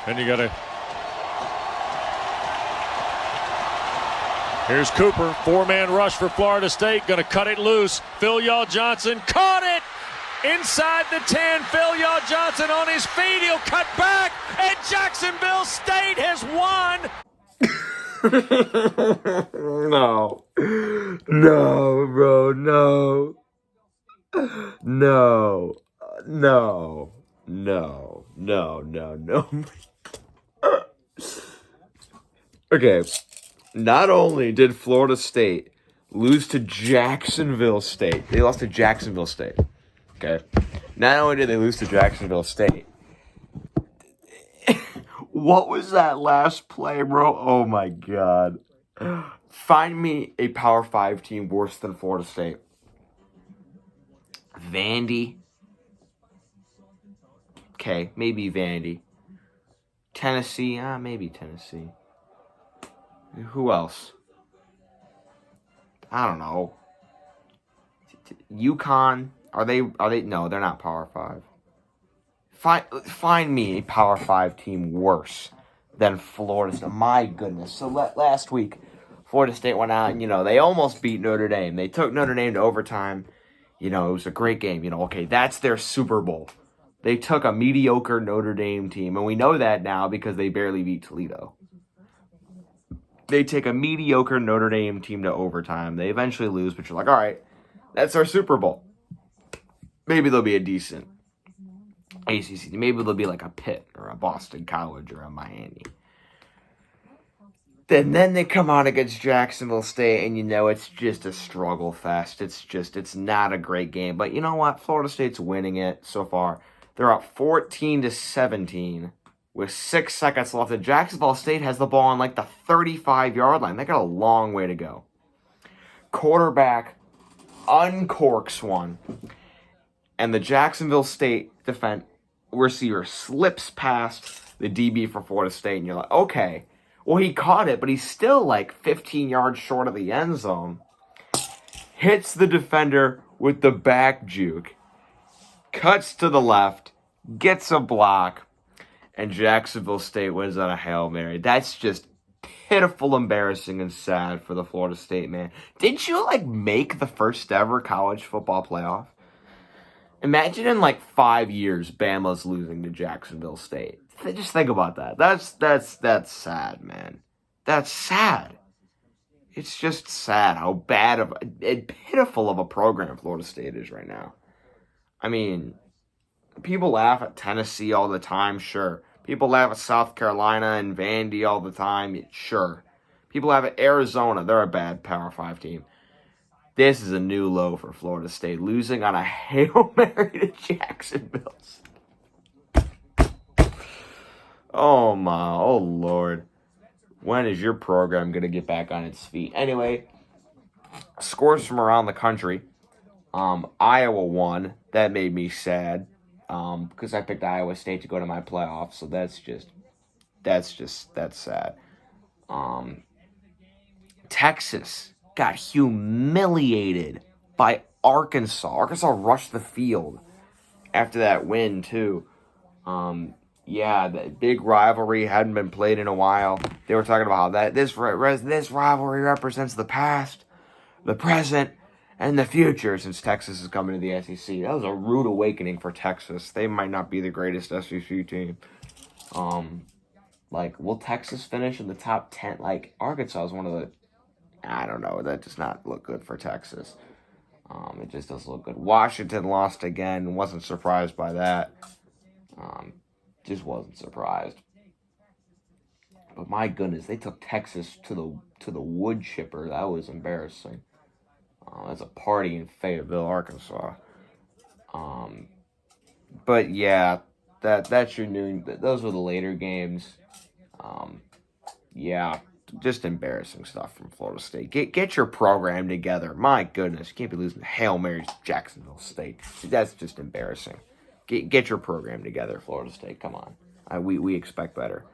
And you got to. Here's Cooper, four-man rush for Florida State, going to cut it loose. Phil Johnson caught it inside the 10. Phil Johnson on his feet, he'll cut back, and Jacksonville State has won. No, bro, no. Okay, not only did Florida State lose to Jacksonville State, they lost to Jacksonville State, okay? Not only did they lose to Jacksonville State, what was that last play, bro? Oh my God. Find me a Power 5 team worse than Florida State. Vandy. Okay, maybe Vandy. Tennessee, maybe Tennessee. Who else? I don't know. UConn. Are they? No, they're not Power 5. Find me a Power 5 team worse than Florida State. My goodness. So last week, Florida State went out and, they almost beat Notre Dame. They took Notre Dame to overtime. It was a great game. Okay, that's their Super Bowl. They took a mediocre Notre Dame team, and we know that now because they barely beat Toledo. They take a mediocre Notre Dame team to overtime. They eventually lose, but you're like, all right, that's our Super Bowl. Maybe they'll be a decent ACC. Maybe they'll be like a Pitt or a Boston College or a Miami. Then they come out against Jacksonville State, and it's just a struggle fest. It's not a great game. But you know what? Florida State's winning it so far. They're up 14-17 with 6 seconds left. And Jacksonville State has the ball on like the 35-yard line. They got a long way to go. Quarterback uncorks one, and the Jacksonville State receiver slips past the DB for Florida State, and you're like, okay. Well, he caught it, but he's still like 15 yards short of the end zone. Hits the defender with the back juke. Cuts to the left. Gets a block. And Jacksonville State wins on a Hail Mary. That's just pitiful, embarrassing, and sad for the Florida State, man. Didn't you, make the first ever college football playoff? Imagine in, 5 years, Bama's losing to Jacksonville State. Just think about that. That's sad, man. That's sad. It's just sad how bad and pitiful of a program Florida State is right now. I mean, people laugh at Tennessee all the time, sure. People laugh at South Carolina and Vandy all the time, sure. People laugh at Arizona. They're a bad Power 5 team. This is a new low for Florida State, losing on a Hail Mary to Jacksonville. Oh Lord. When is your program going to get back on its feet? Anyway, scores from around the country. Iowa won. That made me sad. Because I picked Iowa State to go to my playoffs. So that's sad. Texas got humiliated by Arkansas. Arkansas rushed the field after that win, too. Yeah, the big rivalry hadn't been played in a while. They were talking about how this rivalry represents the past, the present, and the future since Texas is coming to the SEC. That was a rude awakening for Texas. They might not be the greatest SEC team. Will Texas finish in the top 10? Arkansas is one of the... I don't know. That does not look good for Texas. It just doesn't look good. Washington lost again. Wasn't surprised by that. Just wasn't surprised. But my goodness, they took Texas to the wood chipper. That was embarrassing. That's a party in Fayetteville, Arkansas. But yeah, that's your new. Those were the later games. Yeah, just embarrassing stuff from Florida State. Get your program together. My goodness, you can't be losing to Hail Marys, Jacksonville State. That's just embarrassing. Get your program together, Florida State. Come on. We expect better.